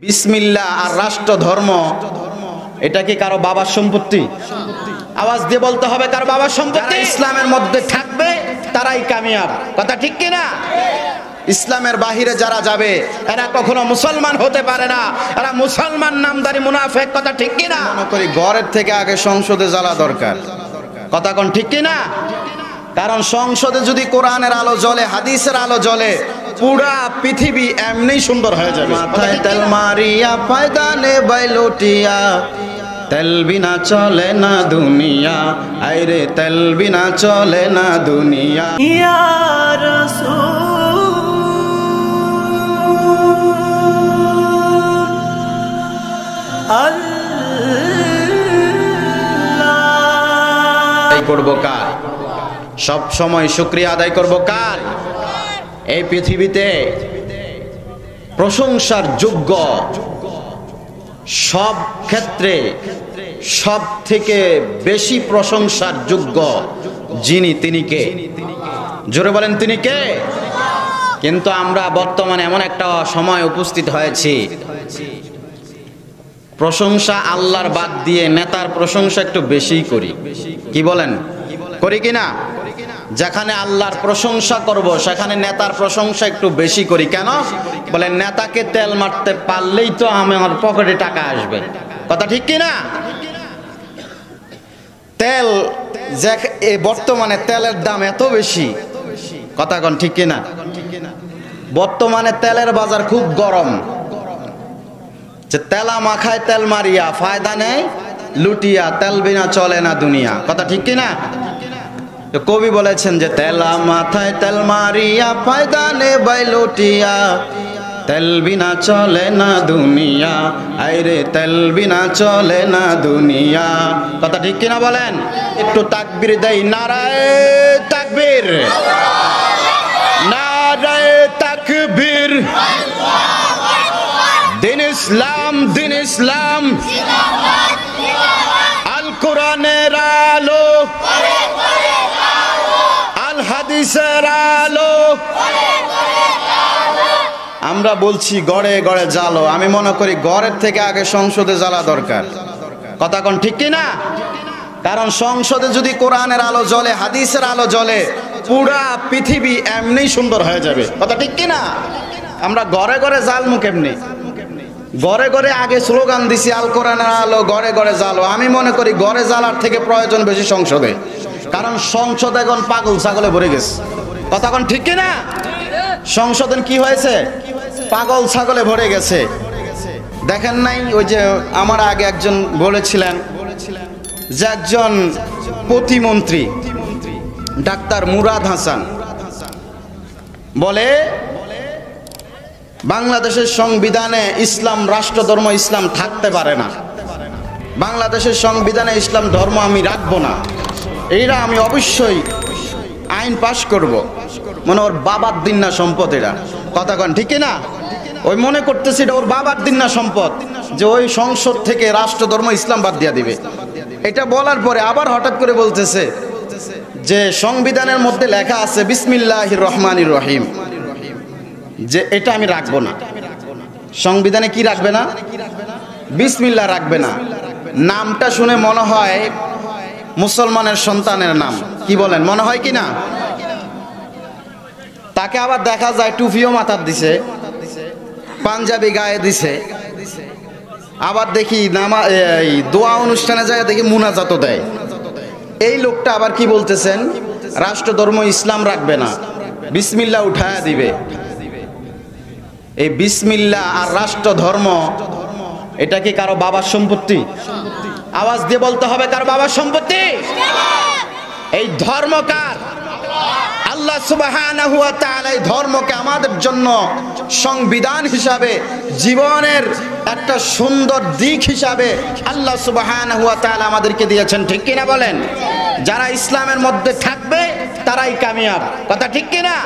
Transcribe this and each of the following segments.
বিসমিল্লাহ আর রাষ্ট্র ধর্ম এটা কি কারো বাবার সম্পত্তি? আওয়াজ দিয়ে বলতে হবে কারো বাবার সম্পত্তি। ইসলামের মধ্যে থাকবে তারাই কামিয়াব, কথা ঠিক কিনা? ইসলামের বাহিরে যারা যাবে এরা কখনো মুসলমান হতে পারে না, এরা মুসলমান নামদারি মুনাফিক, কথা ঠিক কিনা? মনে করি ঘরের থেকে আগে সংসদে জ্বালা দরকার, কথা কোন ঠিক কিনা? কারণ সংসদে যদি কোরআনের আলো জ্বলে, হাদিসের আলো জ্বলে, পুরা পৃথিবী এমনি সুন্দর হয়ে যাবে। মাথায় তেল মারিয়া ফায়দা নে বাইলোটিয়া, তেল বিনা চলে না দুনিয়া, আইরে তেল বিনা চলে না দুনিয়া। ইয়া রাসূল আল্লাহ করব কার? সব সময় শুকরিয়া আদায় করব কার? এই পৃথিবীতে প্রশংসার যোগ্য, সব ক্ষেত্রে সব থেকে বেশি প্রশংসার যোগ্য যিনি, তিনি কে? জোরে বলেন তিনি কে? কিন্তু আমরা বর্তমানে এমন একটা সময় উপস্থিত হয়েছি, প্রশংসা আল্লাহর বাদ দিয়ে নেতার প্রশংসা একটু বেশিই করি। কি বলেন, করি কিনা? যেখানে আল্লাহর প্রশংসা করব সেখানে নেতার প্রশংসা একটু বেশি করি। কেন? বলে নেতাকে তেল মারতে পারলেই তো আমার পকেটে টাকা আসবে, কথা ঠিক কিনা? তেল বর্তমানে তেলের দাম এত বেশি, কথা কোন ঠিক কিনা? বর্তমানে তেলের বাজার খুব গরম, যে তেলা মাখায় তেল মারিয়া ফায়দা নেই লুটিয়া, তেল বিনা চলে না দুনিয়া, কথা ঠিক কিনা? কবি বলেছেন যে তেলা মাথায় তেল মারিয়া ফায়দা নে বাইলোটিয়া, তেল বিনা চলে না দুনিয়া, আইরে তেল বিনা চলে না দুনিয়া, কথা ঠিক কিনা বলেন? একটু তাকবীর দেই, নারায়ে তাকবীর, নারায়ে তাকবীর। দিন ইসলাম, দিন ইসলাম, আল কোরআনের আলো, আল হাদিসের আলো। আমরা বলছি গড়ে গড়ে জ্বালো, আমি মনে করি ঘরের থেকে আগে সংসদে জ্বালা দরকার, কথা কোন ঠিক কিনা? কারণ সংসদে যদি কোরআনের আলো জ্বলে, হাদিসের আলো জ্বলে, পুরা পৃথিবী এমনি সুন্দর হয়ে যাবে, কথা ঠিক কিনা? আমরা ঘরে ঘরে জ্বালমু কেমনি? ঘরে ঘরে আগে স্লোগান দিছি আল কোরআনের আলো, ঘরে ঘরে জ্বালো। আমি মনে করি ঘরে জ্বালার থেকে প্রয়োজন বেশি সংসদে, কারণ সংসদ এখন পাগল ছাগলে ভরে গেছে, কথা কোন ঠিক কিনা? সংসদে কি হয়েছে? পাগল ছাগলে ভরে গেছে। দেখেন নাই ওই যে আমার আগে একজন বলেছিলেন যে একজন প্রতিমন্ত্রী ডাক্তার মুরাদ হাসান বলে বাংলাদেশের সংবিধানে ইসলাম রাষ্ট্রধর্ম ইসলাম থাকতে পারে না, বাংলাদেশের সংবিধানে ইসলাম ধর্ম আমি রাখবো না, এইটা আমি অবশ্যই আইন পাশ করব। মানে ওর বাবার দিন না সম্পদ, এটা কথা কন ঠিক না? ওই মনে করতেছি এটা ওর বাবার দিন না সম্পদ, যে ওই সংসদ থেকে রাষ্ট্রধর্ম ইসলাম বাদ দিয়া দিবে। এটা বলার পরে আবার হঠাৎ করে বলতেছে যে সংবিধানের মধ্যে লেখা আছে বিসমিল্লাহির রহমানির রহিম, যে এটা আমি রাখবো না। সংবিধানে কি রাখবে না? বিসমিল্লাহ রাখবে না। নামটা শুনে মনে হয় মুসলমানের সন্তানের নাম, কি বলেন, মনে হয় কি না? তাকে আবার দেখা যায় টুপিও মাথার দিছে, পাঞ্জাবি গায়ে দিছে, আবার দেখি দোয়া অনুষ্ঠানে যায় দেখি মুনাজাতও দেয়। এই লোকটা আবার কি বলতেছেন? রাষ্ট্রধর্ম ইসলাম রাখবে না, বিসমিল্লাহ উঠায়া দিবে। এই বিসমিল্লাহ আর রাষ্ট্র ধর্ম এটা কি কারো বাবার সম্পত্তি? আওয়াজ দিয়ে বলতে হবে কারো বাবার সম্পত্তি? এই ধর্ম কার? আল্লাহ সুবহানাহু ওয়া তাআলা এই ধর্মকে আমাদের জন্য সংবিধান হিসাবে, জীবনের একটা সুন্দর দিক হিসাবে আল্লাহ সুবহানাহু ওয়া তাআলা আমাদেরকে দিয়েছেন, ঠিক কিনা বলেন? যারা ইসলামের মধ্যে থাকবে তারাই কামিয়াব, কথা ঠিক কিনা?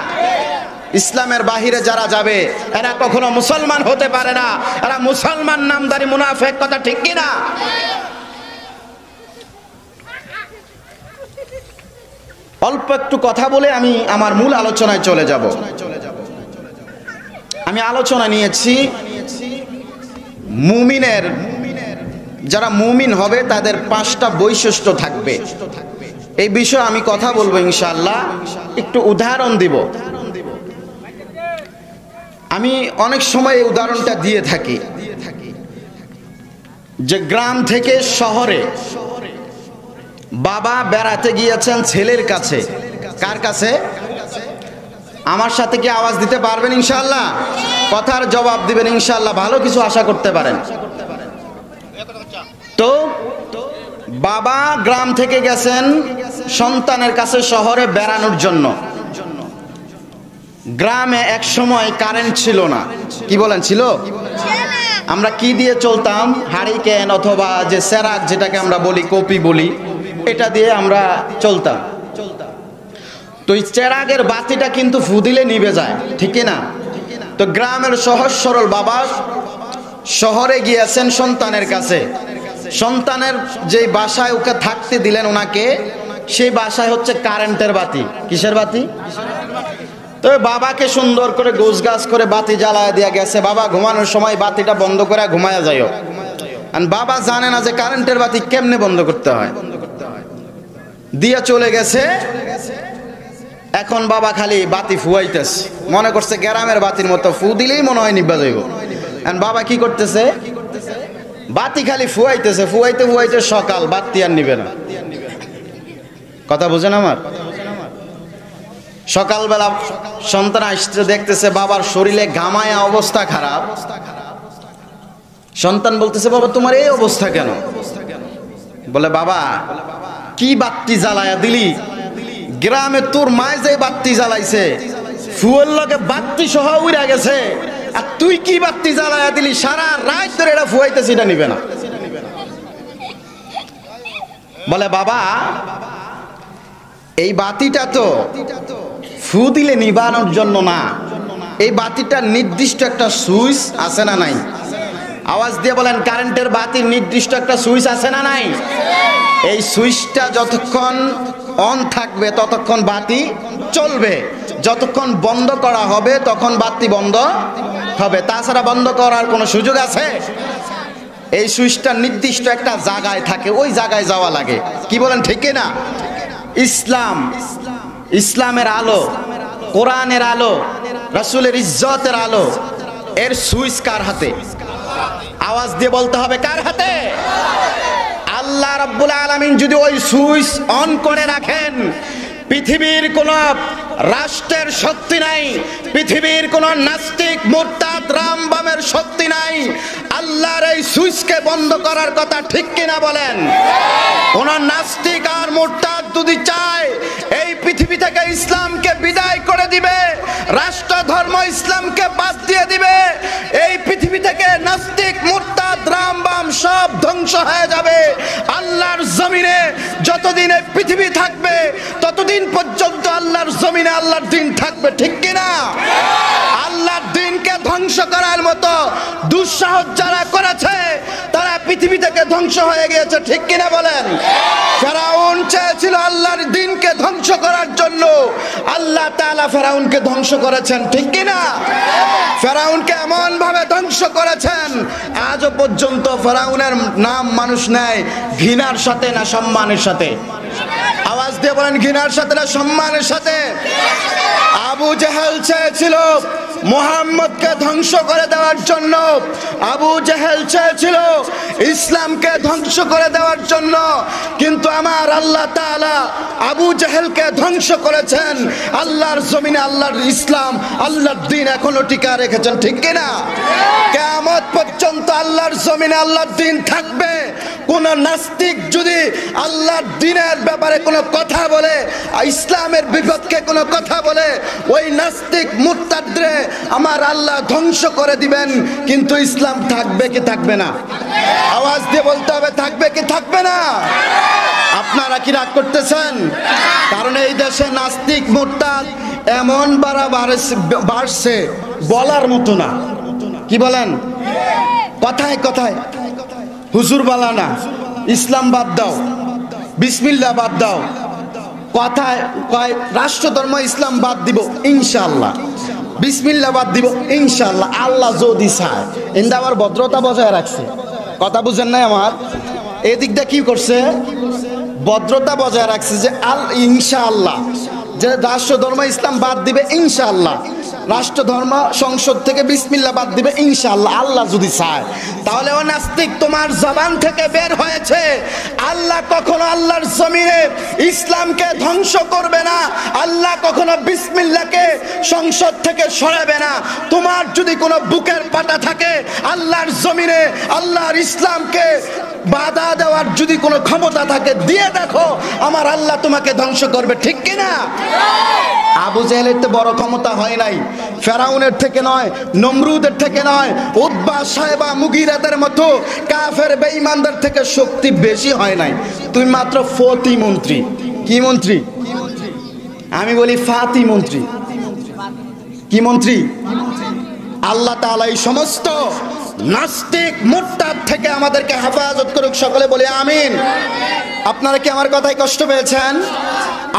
ইসলামের বাহিরে যারা যাবে এরা কখনো মুসলমান হতে পারে না, এরা মুসলমান নামদারি মুনাফিক, কথা ঠিক কিনা? অল্প একটু কথা বলে আমি আমার মূল আলোচনায় চলে যাব। আমি আলোচনা নিয়েছি মুমিনের যারা মুমিন হবে তাদের 5টা বৈশিষ্ট্য থাকবে। এই বিষয়ে আমি কথা বলবো ইনশাআল্লাহ। একটু উদাহরণ দিব। আমি অনেক সময় এই উদাহরণটা দিয়ে থাকি যে গ্রাম থেকে শহরে বাবা বেড়াতে গিয়েছেন ছেলের কাছে। কার কাছে? আমার সাথে কি আওয়াজ দিতে পারবেন ইনশাআল্লাহ? কথার জবাব দিবেন ইনশাআল্লাহ, ভালো কিছু আশা করতে পারেন। তো বাবা গ্রাম থেকে গেছেন সন্তানের কাছে শহরে বেড়ানোর জন্য। গ্রামে এক সময় কারেন্ট ছিল না। কি বলেন ছিল? আমরা কি দিয়ে চলতাম? হারিকেন অথবা যে সেরাক যেটাকে আমরা বলি, কপি বলি, এটা দিয়ে আমরা চলতাম। তো এই চেরাগের বাতিটা কিন্তু ফু দিলে নিভে যায়, ঠিক না? তো গ্রামের সহজ সরল বাবা শহরে গিয়েছেন সন্তানের কাছে। সন্তানের যে বাসায় ওকে থাকতে দিলেন ওনাকে, সেই বাসায় হচ্ছে কারেন্টের বাতি। কিসের বাতি? তো বাবাকে সুন্দর করে গোছ গাছ করে বাতি জ্বালায় দিয়া গেছে। বাবা ঘুমানোর সময় বাতিটা বন্ধ করে ঘুমায়া যাইও। আর বাবা জানে না যে কারেন্টের বাতি কেমনে বন্ধ করতে হয়, দিয়া চলে গেছে। এখন বাবা খালি বাতি ফুয়াইতেছে, মনে করছে গ্রামের বাতির মতো ফু দিলেই মনে হয় নিভা যাইব। আর বাবা কি করতেছে? বাতি খালি ফুয়াইতেছে, ফুয়াইতে ফুয়াইতে সকাল, বাতি আর নিবে না। কথা বুঝেন আমার? সকালবেলা সন্তান আসতে দেখতেছে বাবার শরীরে ঘামায়া অবস্থা খারাপ। সন্তান বলতেছে, বাবা তোমার এই অবস্থা কেন? বলে, বাবা কি বাতি জ্বালায়া দিলি? গ্রামে তোর মায় যে বাতি জ্বালাইছে, ফুয়ের লগে বাতি সহ উড়া গেছে, আর তুই কি বাতি জ্বালায়া দিলি? সারা রাত ধরে এটা ফুয়াইতেছি, এটা নিবে না। বলে, বাবা এই বাতিটা তো ফু দিলে নিবানোর জন্য না, এই বাতিটার নির্দিষ্ট একটা সুইচ আছে না নাই? আওয়াজ দিয়ে বলেন, কারেন্টের বাতির নির্দিষ্ট একটা সুইচ আছে না নাই? এই সুইচটা যতক্ষণ অন থাকবে ততক্ষণ বাতি চলবে, যতক্ষণ বন্ধ করা হবে তখন বাতি বন্ধ হবে, তাছাড়া বন্ধ করার কোনো সুযোগ আছে? এই সুইচটা নির্দিষ্ট একটা জায়গায় থাকে, ওই জায়গায় যাওয়া লাগে। কি বলেন, ঠিক না? ইসলাম, ইসলামের আলো, কোরআনের আলো, রাসূলের ইজ্জতের আলো, এর সুইচ কার হাতে? আওয়াজ দিয়ে বলতে হবে, কার হাতে? আল্লাহ রাব্বুল আলামিন যদি ওই সুইচ অন করে রাখেন, পৃথিবীর কোন রাষ্ট্রের শক্তি নাই, পৃথিবীর কোন নাস্তিক মুরতাদ রামবামের শক্তি নাই আল্লাহর এই সুইচকে বন্ধ করার কথা, ঠিক কিনা বলেন? কোন নাস্তিক আর মুরতাদ যদি চায় এই পৃথিবী থেকে ইসলামকে বিদায় করে দিবে, রাষ্ট্র ধর্ম ইসলামকে বাদ দিয়ে দিবে, এই পৃথিবী থেকে নাস্তিক মুরতাদ রামবাম সব ধ্বংস হয়ে যাবে। আল্লাহর জমিনে যতদিন এই পৃথিবী থাকবে ততদিন পর্যন্ত আল্লাহর জমিনে আল্লাহর দ্বীন থাকবে, ঠিক কিনা? আল্লাহর দ্বীনকে ধ্বংস করার মতো দুঃসাহস যারা করেছে তারা পৃথিবী থেকে ধ্বংস হয়ে গিয়েছে, ঠিক কিনা বলেন? ফেরাউন চেয়েছিল আল্লাহর দ্বীনকে ধ্বংস করার জন্য, আল্লাহ তাআলা ফেরাউনকে ধ্বংস করেছেন, ঠিক কিনা? ফেরাউনকে এমন ভাবে ধ্বংস করেছেন, আজও পর্যন্ত ফেরাউনের নাম মানুষ নেয় ঘৃণার সাথে না সম্মানের সাথে? আওয়াজ দিয়ে বলেন, ঘৃণার সাথে না সম্মানের সাথে? আবু জেহেল চেয়েছিল মুহাম্মদকে ধ্বংস করে দেওয়ার জন্য, আবু জেহেল চেয়েছিল ইসলামকে ধ্বংস করে দেওয়ার জন্য, কিন্তু আমার আল্লাহ তাআলা আবু জেহেলকে ধ্বংস করেছেন। আল্লাহর জমিনে আল্লাহর ইসলাম, আল্লাহর দ্বীন এখনো টিকা রেখেছেন, ঠিক কিনা? কিয়ামত পর্যন্ত আল্লাহর জমিনে আল্লাহর দ্বীন থাকবে। কোন নাস্তিক যদি আল্লাহর দ্বীনের ব্যাপারে কোনো কথা বলে, ইসলামের বিপক্ষে কোনো কথা বলে, ওই নাস্তিক মুরতাদরে আমার আল্লাহ ধ্বংস করে দিবেন, কিন্তু ইসলাম থাকবে কি থাকবে না? আওয়াজ দিয়ে বলতে হবে, থাকবে কি থাকবে না? আপনারা কি রাগ করতেছেন? কারণ এই দেশে নাস্তিক মুরতাদ এমন বাড়ছে বলার মতো না। কি বলেন? কথায় কথায় হুজুর বলা না, ইসলাম বাদ দাও, বিসমিল্লাহ বাদ দাও, কথায় কয় রাষ্ট্র ধর্ম ইসলাম বাদ দিব ইনশাআল্লাহ। বিসমিল্লাহ বাদ দিব ইনশাআল্লাহ, আল্লাহ যদি চায়। এন্দা আবার ভদ্রতা বজায় রাখছে, কথা বুঝেন নাই আমার? এদিকটা কি করছে? ভদ্রতা বজায় রাখছে যে ইনশাআল্লাহ, যে রাষ্ট্র ধর্ম ইসলাম বাদ দিবে ইনশাআল্লাহ, রাষ্ট্র ধর্ম সংসদ থেকে বিসমিল্লাহ বাদ দিবে ইনশাআল্লাহ, আল্লাহ যদি চায়। তাহলে ও নাস্তিক, তোমার জবান থেকে বের হয়েছে আল্লাহ কখনো আল্লাহর জমিনে ইসলামকে ধ্বংস করবে না, আল্লাহ কখনো বিসমিল্লাহকে সংসদ থেকে সরাবে না। তোমার যদি কোনো বুকের পাটা থাকে আল্লাহর জমিনে আল্লাহর ইসলামকে বাধা দেওয়ার যদি কোনো ক্ষমতা থাকে, দিয়ে দেখো, আমার আল্লাহ তোমাকে ধ্বংস করবে, ঠিক কিনা? আবু জেহেলের তো বড় ক্ষমতা হয় নাই, ফেরাউনের থেকে নয়, নমরুদের থেকে নয়, উতবা সাহেবা মুগিরাদের মতো কাফের বেঈমানদের থেকে শক্তি বেশি হয় নাই। তুমি মাত্র ফতি মন্ত্রী। কি মন্ত্রী? আমি বলি ফাতি মন্ত্রী। কি মন্ত্রী? আল্লাহ তাআলা এই সমস্ত নাস্তিক মুরতাদ থেকে আমাদেরকে হেফাজত করুক, সকলে বলি আমিন। আপনারা কি আমার কথায় কষ্ট পেয়েছেন?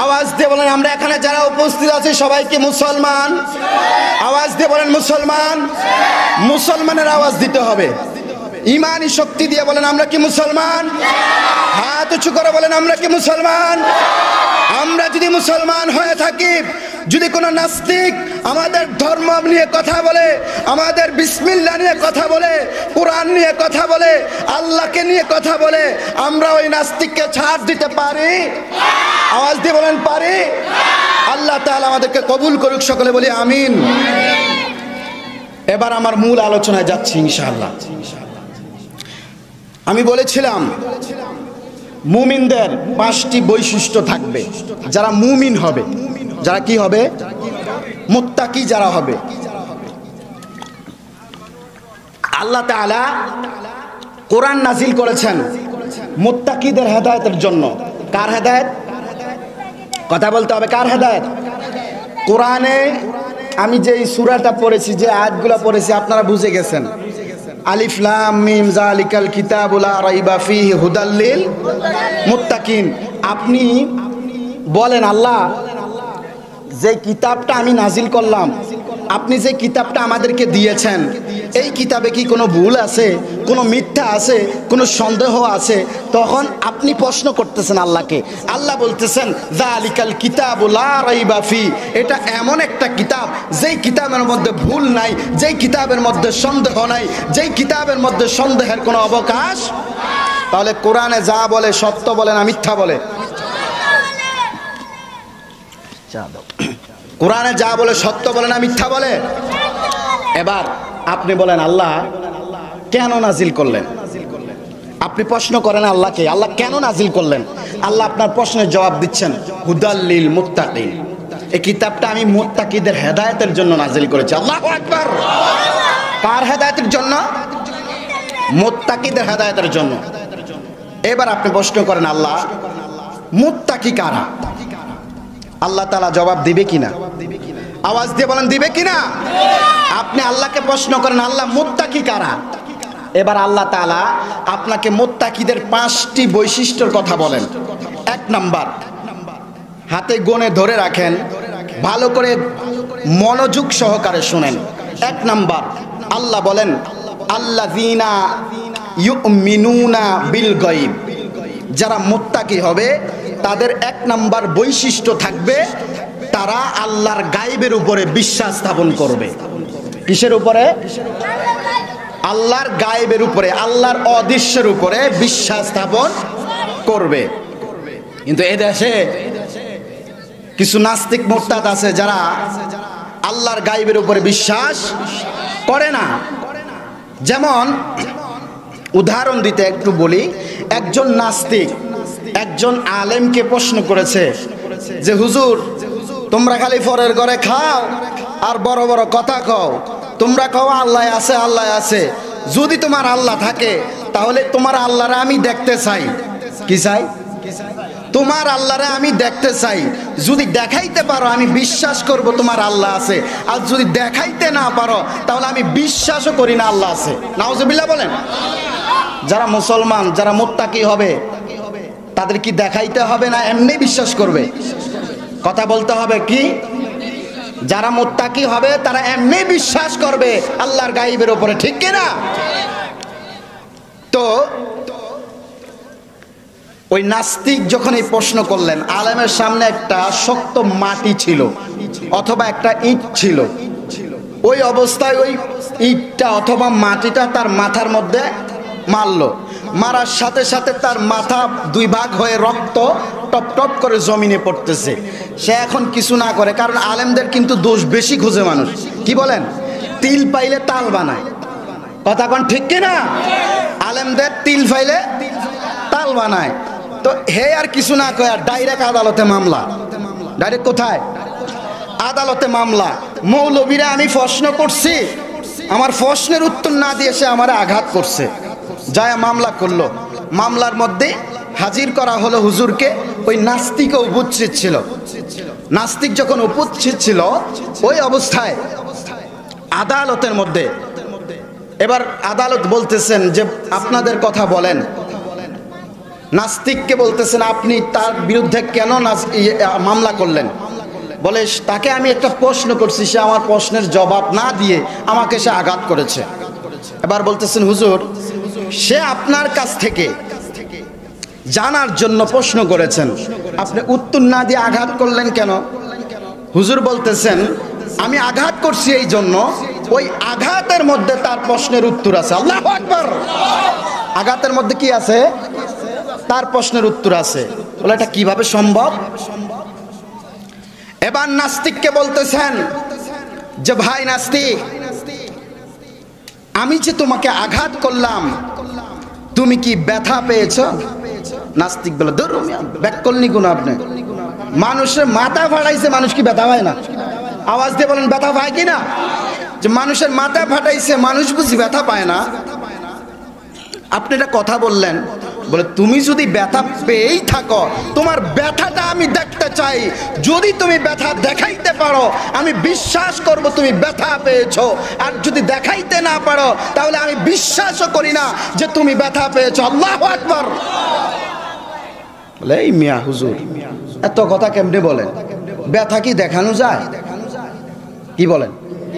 আওয়াজ দিয়ে বলেন, আমরা এখানে যারা উপস্থিত আছি সবাই কি মুসলমান? আওয়াজ দিয়ে বলেন মুসলমান। মুসলমানের আওয়াজ দিতে হবে, ইমানি শক্তি দিয়ে বলেন আমরা কি মুসলমান? হাত উঁচু করে বলেন আমরা কি মুসলমান? আমরা যদি মুসলমান হয়ে থাকি, যদি কোনো নাস্তিক আমাদের ধর্ম নিয়ে কথা বলে, আমাদের বিসমিল্লাহ নিয়ে কথা বলে, কোরআন নিয়ে কথা বলে, আল্লাহকে নিয়ে কথা বলে, আমরা ওই নাস্তিককে ছাড় দিতে পারি? আওয়াজ দিয়ে বলেন পারি? আল্লাহ তাআলা আমাদেরকে কবুল করুক, সকলে বলি আমিন। এবার আমার মূল আলোচনায় যাচ্ছি ইনশাআল্লাহ। আমি বলেছিলাম মুমিনদের 5টি বৈশিষ্ট্য থাকবে। যারা মুমিন হবে, যারা কি হবে? মুত্তাকি যারা হবে। আল্লাহ তাআলা কোরআন নাজিল করেছেন মুত্তাকিদের হেদায়েতের জন্য। কার হেদায়েত? কথা বলতে হবে, কার হেদায়েত? কোরআনে আমি যে সূরাটা পড়েছি, যে আয়াতগুলো পড়েছি, আপনারা বুঝে গেছেন। আলিফ লাম মিম যালিকাল কিতাবু লা রাইবা ফীহি হুদাল লিল মুত্তাকিন। আপনি বলেন, আল্লাহ যে কিতাবটা আমি নাজিল করলাম, আপনি যে কিতাবটা আমাদেরকে দিয়েছেন, এই কিতাবে কি কোনো ভুল আছে, কোনো মিথ্যা আছে, কোনো সন্দেহ আছে? তখন আপনি প্রশ্ন করতেছেন আল্লাহকে। আল্লাহ বলতেছেন যালিকাল কিতাবু লা রাইবা ফী, এটা এমন একটা কিতাব যেই কিতাবের মধ্যে ভুল নাই, যেই কিতাবের মধ্যে সন্দেহ নাই, যেই কিতাবের মধ্যে সন্দেহের কোনো অবকাশ। তাহলে কোরআনে যা বলে সত্য বলে না মিথ্যা বলে? কোরআনে যা বলে সত্য বলে না মিথ্যা বলে? এবার আপনি বলেন আল্লাহ কেন নাজিল করলেন? আপনি প্রশ্ন করেন আল্লাহকে, আল্লাহ কেন নাজিল করলেন? আল্লাহ আপনার প্রশ্নের জবাব দিচ্ছেন হুদাল লিল মুত্তাকিন। এই কিতাবটা আমি মুত্তাকিদের হেদায়েতের জন্য নাজিল করেছি। আল্লাহু আকবার। কার হেদায়েতের জন্য? মুত্তাকিদের হেদায়েতের জন্য। এবার আপনি প্রশ্ন করেন আল্লাহ মুত্তাকি কারা? আল্লাহ তাআলা জবাব দিবে কিনা? আওয়াজ দিয়ে বলেন দিবে কিনা? আপনি আল্লাহকে প্রশ্ন করেন আল্লাহ মুত্তাকি কারা? এবার আল্লাহ তাআলা আপনাকে মুত্তাকিদের 5টি বৈশিষ্ট্যের কথা বলেন। 1 নাম্বার, হাতে গোনে ধরে রাখেন, ভালো করে মনোযোগ সহকারে শুনেন। 1 নাম্বার, আল্লাহ বলেন আল্লাযীনা ইউমিনুনা বিল গায়ব। যারা মুত্তাকি হবে তাদের 1 নাম্বার বৈশিষ্ট্য থাকবে, তারা আল্লাহর গায়বের উপরে বিশ্বাস স্থাপন করবে। কিসের উপরে? আল্লাহর গায়বের উপরে, আল্লাহর অদৃশ্যের উপরে বিশ্বাস স্থাপন করবে। কিন্তু এই দেশে কিছু নাস্তিক মুরতাদ আছে যারা আল্লাহর গায়বের উপরে বিশ্বাস করে না। যেমন উদাহরণ দিতে একটু বলি, একজন নাস্তিক একজন আলেমকে প্রশ্ন করেছে যে হুজুর তোমরা খালি পরের ঘরে খাও আর বড় বড় কথা কও, তোমরা কও আল্লাহ আছে আল্লাহ আছে, যদি তোমার আল্লাহ থাকে তাহলে তোমার আল্লাহরে আমি দেখতে চাই। কি চাই? তোমার আল্লাহরে আমি দেখতে চাই। যদি দেখাইতে পারো আমি বিশ্বাস করব তোমার আল্লাহ আছে, আর যদি দেখাইতে না পারো তাহলে আমি বিশ্বাসও করি না আল্লাহ আছে। নাউজুবিল্লাহ বলেন। যারা মুসলমান, যারা মুত্তাকি হবে, তাদের কি দেখাইতে হবে না এমনি বিশ্বাস করবে? কথা বলতে হবে কি? যারা মুত্তাকি হবে তারা এমনি বিশ্বাস করবে আল্লাহর গায়েবের উপরে, ঠিক কি না? তো ওই নাস্তিক যখন এই প্রশ্ন করলেন, আলেমের সামনে একটা শক্ত মাটি ছিল অথবা একটা ইট ছিল, ওই অবস্থায় ওই ইটটা অথবা মাটিটা তার মাথার মধ্যে মারলো, মারার সাথে সাথে তার মাথা দুই ভাগ হয়ে রক্ত টপ টপ করে জমিনে পড়তেছে। সে এখন কিছু না করে, কারণ আলেমদের কিন্তু দোষ বেশি খুঁজে মানুষ, কি বলেন? তিল পাইলে তাল বানায়, কথা কোন ঠিক কিনা? আলেমদের তিল পাইলে তাল বানায়। তো হে আর কিছু না কয়, আর ডাইরেক্ট আদালতে মামলা। ডাইরেক্ট কোথায়? আদালতে মামলা। মৌলবীরা আমি প্রশ্ন করছি, আমার প্রশ্নের উত্তর না দিয়ে সে আমারে আঘাত করছে, যায় মামলা করলো। মামলার মধ্যে হাজির করা হলো হুজুরকে। ওই নাস্তিকও উপস্থিত ছিল। নাস্তিক যখন উপস্থিত ছিল ওই অবস্থায় আদালতের মধ্যে, এবার আদালত বলতেছেন যে আপনাদের কথা বলেন। নাস্তিককে বলতেছেন আপনি তার বিরুদ্ধে কেন মামলা করলেন? বলে তাকে আমি একটা প্রশ্ন করছি, সে আমার প্রশ্নের জবাব না দিয়ে আমাকে সে আঘাত করেছে। এবার বলতেছেন হুজুর, সে আপনার কাছ থেকে জানার জন্য প্রশ্ন করেছেন, আপনি উত্তর না দিয়ে আঘাত করলেন কেন? হুজুর বলতেছেন আমি আঘাত করছি এই জন্য ওই আঘাতের মধ্যে তার প্রশ্নের উত্তর আছে। আল্লাহু আকবার! আঘাতের মধ্যে কি আছে? তার প্রশ্নের উত্তর আছে। বলে এটা কিভাবে সম্ভব? এবার নাস্তিককে বলতেছেন যে ভাই নাস্তিক, আমি যে তোমাকে আঘাত করলাম তুমি কি ব্যথা পেয়েছ? নাস্তিক বলে ধর ব্যাক করলি কোন আপনি, মানুষের মাথা ফাটাইছে, মানুষ কি ব্যথা পায় না? আওয়াজ দিয়ে বলেন ব্যথা পায় কি না? যে মানুষের মাথা ফাটাইছে, মানুষ বুঝি ব্যথা পায় না? আপনি এটা কথা বললেন। বলে তুমি যদি ব্যথা পেয়েই থাকো, তোমার ব্যথাটা আমি দেখতে চাই। যদি তুমি ব্যথা দেখাইতে পারো আমি বিশ্বাস করব তুমি ব্যথা পেয়েছো, আর যদি দেখাইতে না পারো তাহলে আমি বিশ্বাসও করি না যে তুমি ব্যথা পেয়েছো। আল্লাহু আকবার! বলে এই মিয়া হুজুর এত কথা কেমনে বলেন? ব্যথা কি দেখানো যায়? কি বলেন?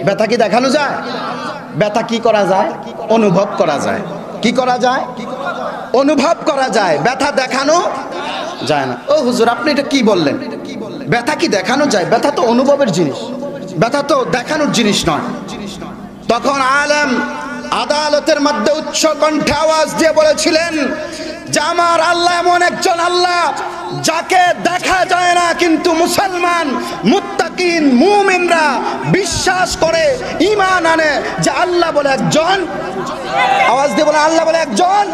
ব্যথা কি দেখানো যায়? ব্যথা কি করা যায়? অনুভব করা যায়। কি করা যায়? অনুভব করা যায়, ব্যথা দেখানো যায় না। ও হুজুর আপনি এটা কি বললেন? ব্যথা কি দেখানো যায়? ব্যথা তো অনুভবের জিনিস, ব্যথা তো দেখানোর জিনিস নয়। তখন আলেম আদালতের মধ্যে উচ্চ কণ্ঠে আওয়াজ দিয়ে বলেছিলেন যে আমার আল্লাহ এমন একজন আল্লাহ যাকে দেখা যায় না, কিন্তু মুসলমান মুত্তাকিন মুমিনরা বিশ্বাস করে ঈমান আনে যে আল্লাহ বলে একজন, আওয়াজ দিয়ে বলে আল্লাহ বলে একজন,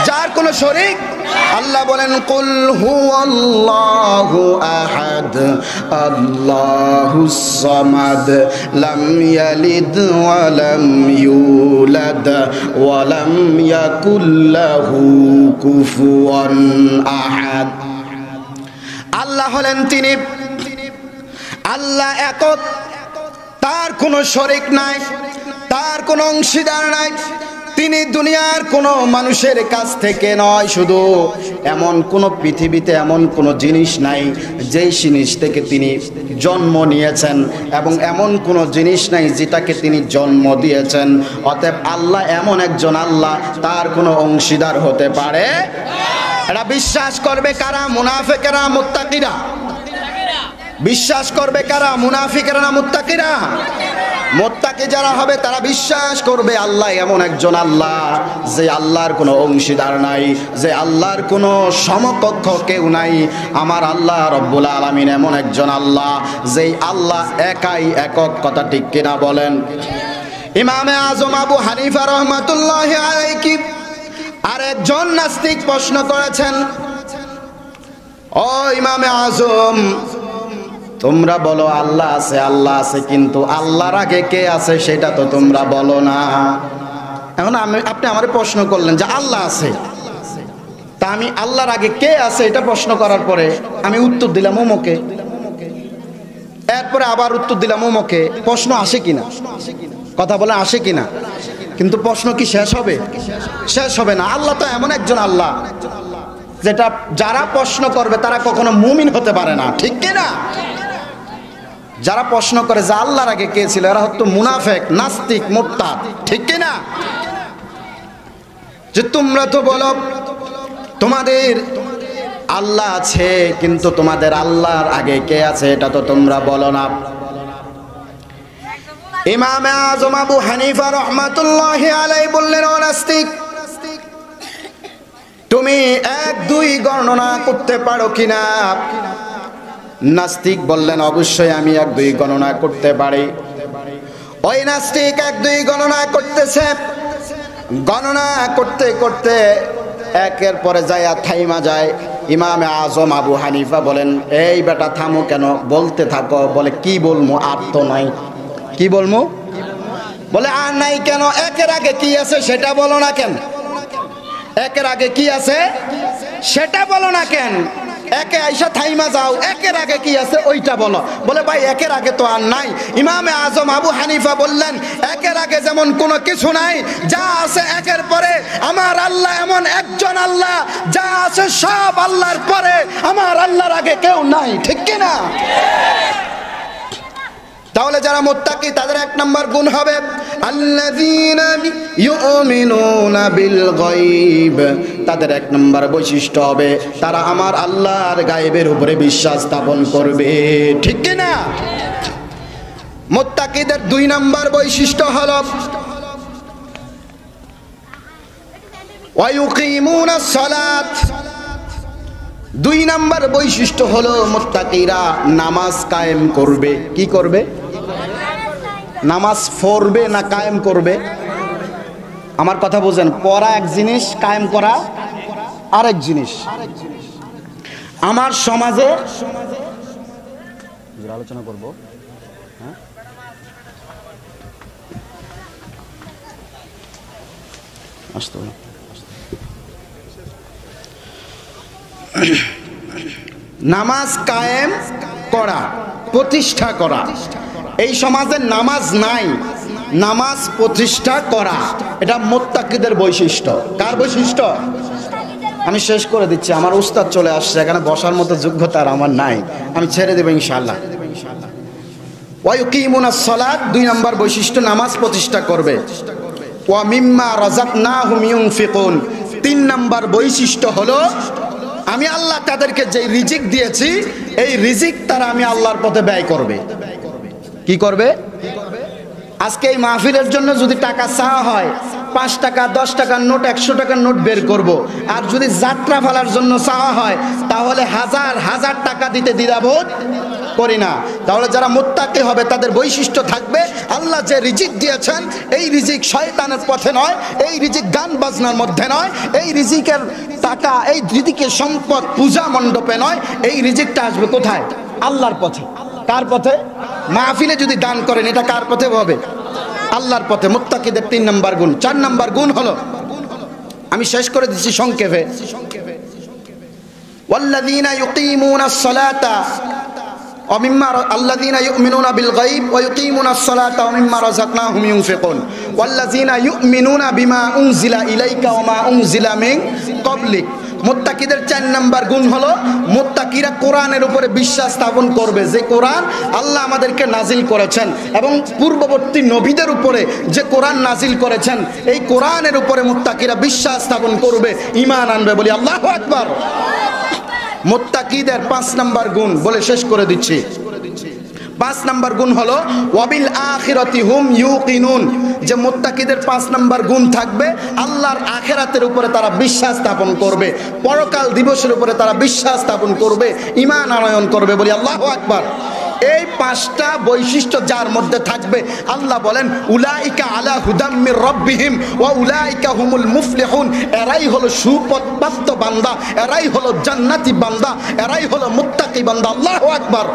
যার কোনো শরীক। আল্লাহ বলেন কুল হুয়াল্লাহু আহাদ আল্লাহুস সামাদ লাম ইয়ালিদ ওয়া লাম ইউলাদ ওয়া লাম ইয়াকুল লাহু কুফুয়ান আহাদ। আল্লাহ হলেন তিনি, আল্লাহ একক, তার কোনো শরীক নাই, তার কোনো অংশীদার নাই। তিনি দুনিয়ার কোনো মানুষের কাছ থেকে নয়, শুধু এমন কোনো পৃথিবীতে এমন কোনো জিনিস নাই যেই জিনিস থেকে তিনি জন্ম নিয়েছেন, এবং এমন কোনো জিনিস নাই যেটাকে তিনি জন্ম দিয়েছেন। অতএব আল্লাহ এমন একজন আল্লাহ, তার কোনো অংশীদার হতে পারে। এটা বিশ্বাস করবে কারা? মুনাফিকেরা, মুত্তাকিরা। বিশ্বাস করবে কারা? মুনাফিকেরা না মুত্তাকিরা? মুত্তাকি যারা হবে তারা বিশ্বাস করবে আল্লাহ এমন একজন আল্লাহ, যে আল্লাহর কোনো অংশীদার নাই, যে আল্লাহর কোনো সমকক্ষ কেউ নাই। আমার আল্লাহ রব্বুল আলামিন এমন একজন আল্লাহ, যেই আল্লাহ একাই একক। কথা ঠিক কিনা বলেন? ইমামে আজম আবু হানিফা রাহমাতুল্লাহি আলাইহি আরেকজন নাস্তিক প্রশ্ন করেছেন, ও ইমামে আজম তোমরা বলো আল্লাহ আছে, আল্লাহ আছে, কিন্তু আল্লাহর আগে কে আছে সেটা তো তোমরা বলো না। এখন আপনি আমারে প্রশ্ন করলেন যে আল্লাহ আছে, তা আমি আল্লাহর আগে কে আছে এটা প্রশ্ন করার পরে আমি উত্তর দিলাম অমুকে, এরপরে আবার উত্তর দিলাম অমুকে। প্রশ্ন আসে কিনা? কথা বলে আসে কিনা? কিন্তু প্রশ্ন কি শেষ হবে? শেষ হবে না। আল্লাহ তো এমন একজন আল্লাহ যেটা যারা প্রশ্ন করবে তারা কখনো মুমিন হতে পারে না, ঠিক কিনা? যারা প্রশ্ন করে যে আল্লাহর আগে কে ছিল, এরা হয়তো মুনাফেক, নাস্তিক, মুরতাদ, ঠিক কি না? যে তোমরা তো বলো তোমাদের আল্লাহ আছে, কিন্তু তোমাদের আল্লাহর আগে কে আছে এটা তো তোমরা বলো না। ইমাম আযম আবু হানিফা রাহমাতুল্লাহি আলাইহি বললেন, ও নাস্তিক, তুমি 1-2 গণনা করতে পারো কিনা? নাস্তিক বললেন, অবশ্যই আমি 1-2 গণনা করতে পারি। ওই নাস্তিক 1-2 গণনা করতেছে, গণনা করতে করতে একের পরে যায় থাইমা যায়। ইমাম আযম আবু হানিফা বলেন, এই বেটা থামো কেন, বলতে থাকো। বলে কি বলবো, আর তো নাই। কি বলবো? বলে আর নাই কেন? একের আগে কি আছে সেটা বলো না কেন? একের আগে কি আছে সেটা বলো না কেন? একে আইসা থাইমা যাও, একের আগে কি আছে ওইটা বলো। বলে ভাই একের আগে তো আর নাই। ইমামে আজম আবু হানিফা বললেন, একের আগে যেমন কোনো কিছু নাই, যা আছে একের পরে আমার আল্লাহ এমন একজন আল্লাহ, যা আছে সব আল্লাহর পরে, আমার আল্লাহর আগে কেউ নাই, ঠিক কি না? তাহলে যারা মুত্তাকি তাদের 1 নম্বর গুণ হবে আল্লাযীনা ইউমিনুনা বিল গায়ব। তাদের 1 নম্বর বৈশিষ্ট্য হবে তারা আমার আল্লাহর গায়েবের উপরে বিশ্বাস স্থাপন করবে, ঠিক কি না? মুত্তাকিদের 2 নম্বর বৈশিষ্ট্য হলো ওয়া ইউকিমুনাস সালাত। 2 নম্বর বৈশিষ্ট্য হলো মুত্তাকিরা নামাজ কায়েম করবে। কি করবে? নামাজ পড়বে না কায়েম করবে? আমার কথা বুঝেন, পড়া এক জিনিস, কায়েম করা আরেক জিনিস। আমার সমাজে আলোচনা করব, নামাজ কায়েম করা, প্রতিষ্ঠা করা। এই সমাজে নামাজ নাই, নামাজ প্রতিষ্ঠা করা, এটা মুত্তাকিদের বৈশিষ্ট্য। কার বৈশিষ্ট্য? আমি শেষ করে দিচ্ছি, আমার উস্তাদ চলে আসছে, এখানে বসার মতো যোগ্যতা আর আমার নাই, আমি ছেড়ে দেব ইনশাআল্লাহ। ওয়া ইউকিমুনাস সালাত, 2 নম্বর বৈশিষ্ট্য নামাজ প্রতিষ্ঠা করবে। ওয়া মিম্মা রাযাকনাহুম ইউনফিকুন, 3 নম্বর বৈশিষ্ট্য হলো আমি আল্লাহ তাদেরকে যে রিজিক দিয়েছি, এই রিজিক তারা আমি আল্লাহর পথে ব্যয় করবে। কি করবে? আজকে এই মাহফিলের জন্য যদি টাকা চাওয়া হয়, 5 টাকা 10 টাকার নোট 100 টাকার নোট বের করব। আর যদি যাত্রা ফেলার জন্য চাওয়া হয় তাহলে হাজার হাজার টাকা দিতে দ্বিধাবোধ করি না। তাহলে যারা মুত্তাকি হবে তাদের বৈশিষ্ট্য থাকবে আল্লাহ যে রিজিক দিয়েছেন, এই রিজিক শয়তানের পথে নয়, এই রিজিক গান বাজনার মধ্যে নয়, এই রিজিকের টাকা, এই রিজিকের সম্পদ পূজা মণ্ডপে নয়, এই রিজিকটা আসবে কোথায়? আল্লাহর পথে। কার পথে? মাহফিলে যদি দান করেন এটা কার পথে হবে? আল্লাহর পথে। মুত্তাকিদের 3 নম্বর গুণ। 4 নম্বর গুণ হলো, আমি শেষ করে দিচ্ছি সংক্ষেপে, ওয়াল্লাযীনা ইউকিমুনাস সালাতা ওয়া মিম্মা আল্লাযীনা ইউমিনুনা বিল গায়ব ওয়া ইউকিমুনাস সালাতা ওয়া মিম্মা রাযাকনাহুম ইউনফিকুন ওয়াল্লাযীনা ইউমিনুনা বিমা উনজিলা ইলাইকা ওয়া মা উনজিলা মিন ক্বাবলিক। মুত্তাকিদের 4 নম্বর গুণ হলো মুত্তাকিরা কোরআনের উপরে বিশ্বাস স্থাপন করবে, যে কোরআন আল্লাহ আমাদেরকে নাজিল করেছেন এবং পূর্ববর্তী নবীদের উপরে যে কোরআন নাজিল করেছেন, এই কোরআনের উপরে মুত্তাকিরা বিশ্বাস স্থাপন করবে, ঈমান আনবে। বলি আল্লাহু আকবার। মুত্তাকিদের 5 নম্বর গুণ বলে শেষ করে দিচ্ছি। 5 নম্বর গুণ হলো ওয়াবিল আখিরাতি হুম ইউকিনুন, যে মুত্তাকিদের 5 নম্বর গুণ থাকবে আল্লাহর আখিরাতের উপরে তারা বিশ্বাস স্থাপন করবে, পরকাল দিবসের উপরে তারা বিশ্বাস স্থাপন করবে, ঈমান আনয়ন করবে। বলি আল্লাহু আকবার। এই 5টা বৈশিষ্ট্য যার মধ্যে থাকবে, আল্লাহ বলেন উলাইকা আলা হুদাম মির রাব্বিহিম ওয়া উলাইকা হুমুল মুফলিহুন, এরাই হলো সুপথপ্রাপ্ত বান্দা, এরাই হলো জান্নাতি বান্দা, এরাই হলো মুত্তাকি বান্দা। আল্লাহু আকবার।